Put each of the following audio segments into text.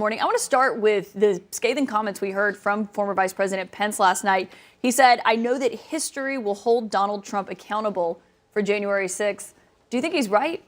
Morning. I want to start with the scathing comments we heard from former Vice President Pence last night. He said, "I know that history will hold Donald Trump accountable for January 6th. Do you think he's right?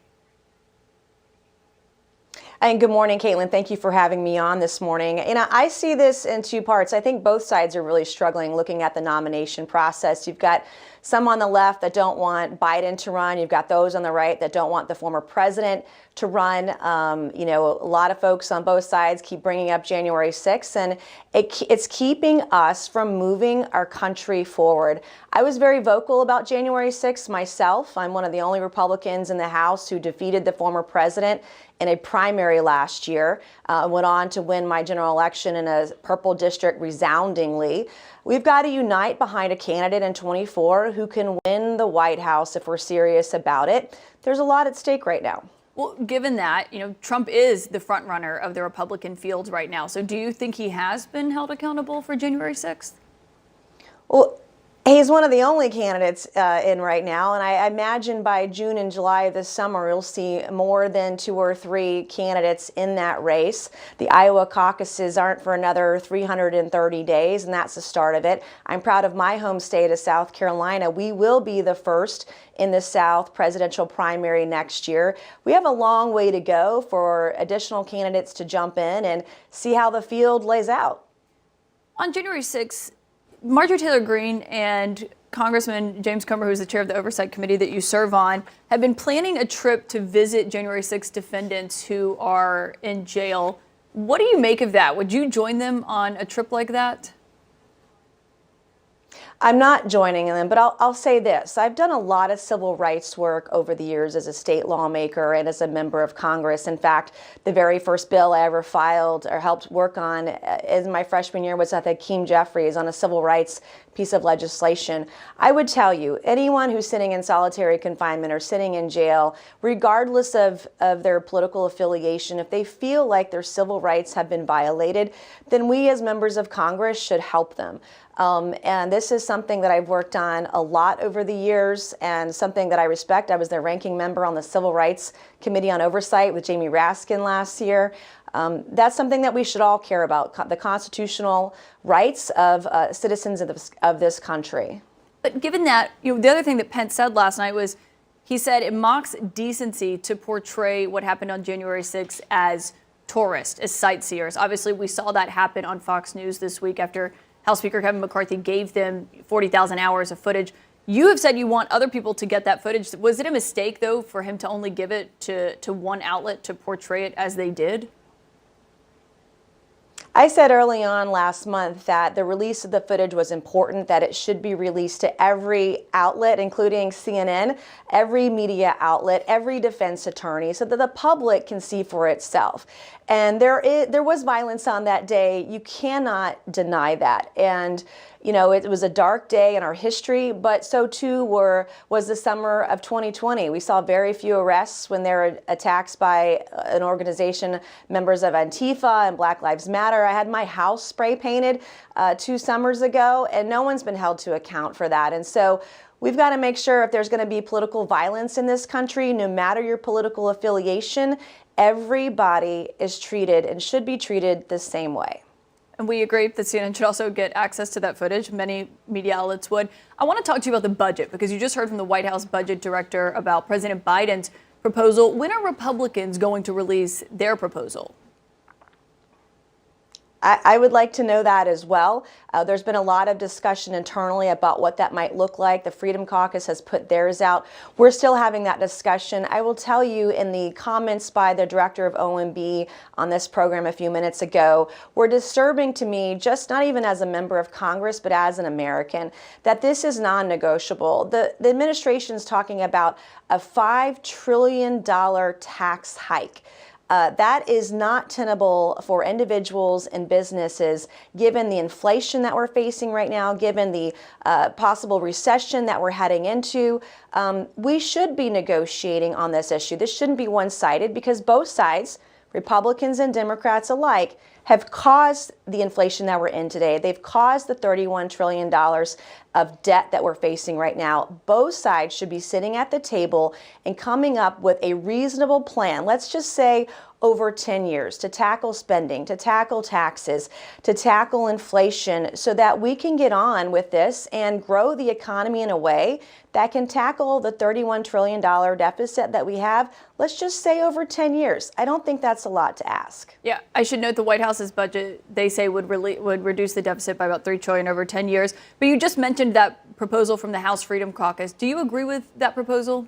And good morning, Caitlin. Thank you for having me on this morning. I see this in two parts. I think both sides are really struggling looking at the nomination process. You've got some on the left that don't want Biden to run. You've got those on the right that don't want the former president to run. A lot of folks on both sides keep bringing up January 6th, and it's keeping us from moving our country forward. I was very vocal about January 6th myself. I'm one of the only Republicans in the House who defeated the former president in a primary last year, went on to win my general election in a purple district resoundingly. We've got to unite behind a candidate in 24 who can win the White House if we're serious about it. There's a lot at stake right now. Well, given that, Trump is the front runner of the Republican field right now. So do you think he has been held accountable for January 6th? Well, he's one of the only candidates in right now, and I imagine by June and July of this summer, you'll see more than 2 or 3 candidates in that race. The Iowa caucuses aren't for another 330 days, and that's the start of it. I'm proud of my home state of South Carolina. We will be the first in the South presidential primary next year. We have a long way to go for additional candidates to jump in and see how the field lays out. On January 6th, Marjorie Taylor Greene and Congressman James Comer, who's the chair of the Oversight Committee that you serve on, have been planning a trip to visit January 6th defendants who are in jail. What do you make of that? Would you join them on a trip like that? I'm not joining them, but I'll say this. I've done a lot of civil rights work over the years as a state lawmaker and as a member of Congress. In fact, the very first bill I ever filed or helped work on in my freshman year was at Hakeem Jeffries on a civil rights piece of legislation. I would tell you, anyone who's sitting in solitary confinement or sitting in jail, regardless of their political affiliation, if they feel like their civil rights have been violated, then we as members of Congress should help them. And this is something that I've worked on a lot over the years and something that I respect. I was the ranking member on the Civil Rights Committee on Oversight with Jamie Raskin last year. That's something that we should all care about, the constitutional rights of citizens of this country. But given that, the other thing that Pence said last night was, he said it mocks decency to portray what happened on January 6th as tourists, as sightseers. Obviously, we saw that happen on Fox News this week after House Speaker Kevin McCarthy gave them 40,000 hours of footage. You have said you want other people to get that footage. Was it a mistake, though, for him to only give it to one outlet to portray it as they did? I said early on last month that the release of the footage was important, that it should be released to every outlet, including CNN, every media outlet, every defense attorney, so that the public can see for itself. And there was violence on that day. You cannot deny that. And it was a dark day in our history, but so too was the summer of 2020. We saw very few arrests when there were attacks by an organization, members of Antifa and Black Lives Matter. I had my house spray painted 2 summers ago, and no one's been held to account for that. And so we've got to make sure if there's going to be political violence in this country, no matter your political affiliation, everybody is treated and should be treated the same way. And we agree that CNN should also get access to that footage. Many media outlets would. I want to talk to you about the budget, because you just heard from the White House budget director about President Biden's proposal. When are Republicans going to release their proposal? I would like to know that as well. There's been a lot of discussion internally about what that might look like. The Freedom Caucus has put theirs out. We're still having that discussion. I will tell you, in the comments by the director of OMB on this program a few minutes ago, were disturbing to me, just not even as a member of Congress, but as an American, that this is non-negotiable. The administration's talking about a $5 trillion tax hike. That is not tenable for individuals and businesses, given the inflation that we're facing right now, given the possible recession that we're heading into. We should be negotiating on this issue. This shouldn't be one-sided, because both sides, Republicans and Democrats alike, have caused the inflation that we're in today. They've caused the $31 trillion of debt that we're facing right now. Both sides should be sitting at the table and coming up with a reasonable plan. Let's just say over 10 years to tackle spending, to tackle taxes, to tackle inflation so that we can get on with this and grow the economy in a way that can tackle the $31 trillion deficit that we have. Let's just say over 10 years. I don't think that's a lot to ask. Yeah, I should note the White House's budget, they say would reduce the deficit by about $3 trillion over 10 years. But you just mentioned that proposal from the House Freedom Caucus. Do you agree with that proposal?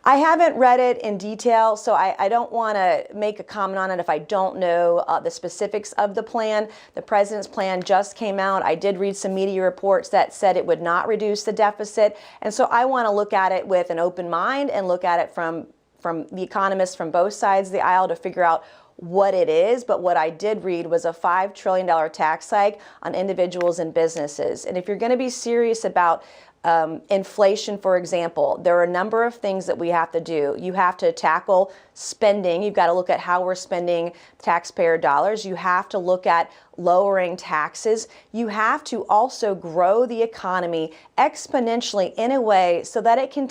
I haven't read it in detail, so I don't want to make a comment on it if I don't know the specifics of the plan. The president's plan just came out. I did read some media reports that said it would not reduce the deficit. And so I want to look at it with an open mind and look at it from the economists from both sides of the aisle to figure out what it is. But what I did read was a $5 trillion tax hike on individuals and businesses. And if you're going to be serious about inflation, for example, there are a number of things that we have to do. You have to tackle spending. You've got to look at how we're spending taxpayer dollars. You have to look at lowering taxes. You have to also grow the economy exponentially in a way so that it can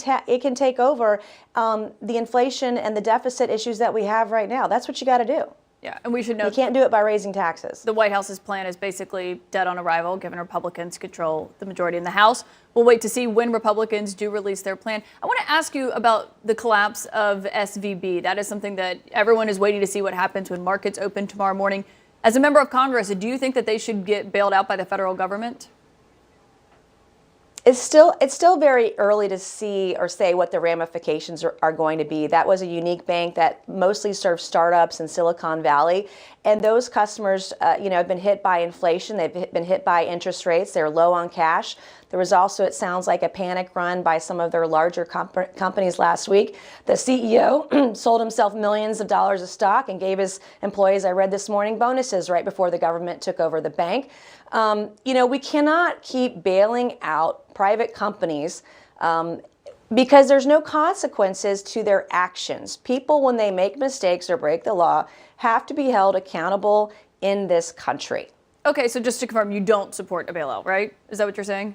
take over the inflation and the deficit issues that we have right now. That's what you got to do. Yeah, and we should note you can't do it by raising taxes. The White House's plan is basically dead on arrival, given Republicans control the majority in the House. We'll wait to see when Republicans do release their plan. I want to ask you about the collapse of SVB. That is something that everyone is waiting to see what happens when markets open tomorrow morning. As a member of Congress, do you think that they should get bailed out by the federal government? It's still very early to see or say what the ramifications are going to be. That was a unique bank that mostly served startups in Silicon Valley. And those customers, have been hit by inflation. They've been hit by interest rates. They're low on cash. There was also, it sounds like, a panic run by some of their larger companies last week. The CEO sold himself millions of dollars of stock and gave his employees, I read this morning, bonuses right before the government took over the bank. We cannot keep bailing out private companies because there's no consequences to their actions. People, when they make mistakes or break the law, have to be held accountable in this country. Okay, so just to confirm, you don't support a bailout, right? Is that what you're saying?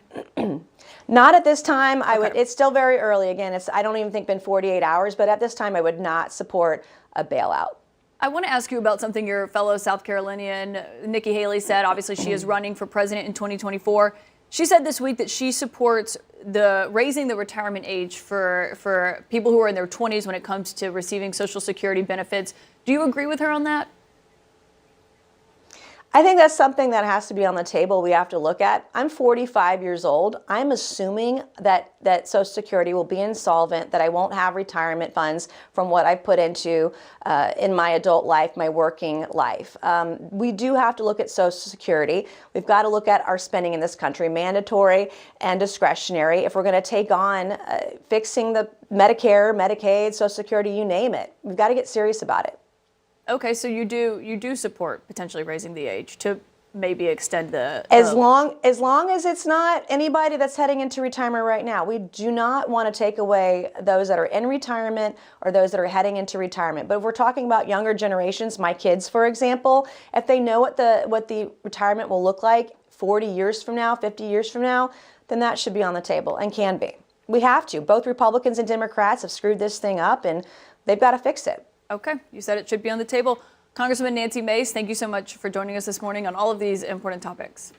Not at this time. Okay. It's still very early. Again, I don't even think been 48 hours, but at this time I would not support a bailout. I want to ask you about something your fellow South Carolinian, Nikki Haley, said. Obviously, she is running for president in 2024. She said this week that she supports raising the retirement age for people who are in their 20s when it comes to receiving Social Security benefits. Do you agree with her on that? I think that's something that has to be on the table we have to look at. I'm 45 years old. I'm assuming that Social Security will be insolvent, that I won't have retirement funds from what I've put into in my adult life, my working life. We do have to look at Social Security. We've got to look at our spending in this country, mandatory and discretionary. If we're going to take on fixing the Medicare, Medicaid, Social Security, you name it, we've got to get serious about it. Okay, so you do support potentially raising the age to maybe extend the as long as it's not anybody that's heading into retirement right now. We do not want to take away those that are in retirement or those that are heading into retirement. But if we're talking about younger generations, my kids, for example, if they know what the retirement will look like 40 years from now, 50 years from now, then that should be on the table and can be. We have to. Both Republicans and Democrats have screwed this thing up, and they've got to fix it. Okay, you said it should be on the table. Congresswoman Nancy Mace, thank you so much for joining us this morning on all of these important topics.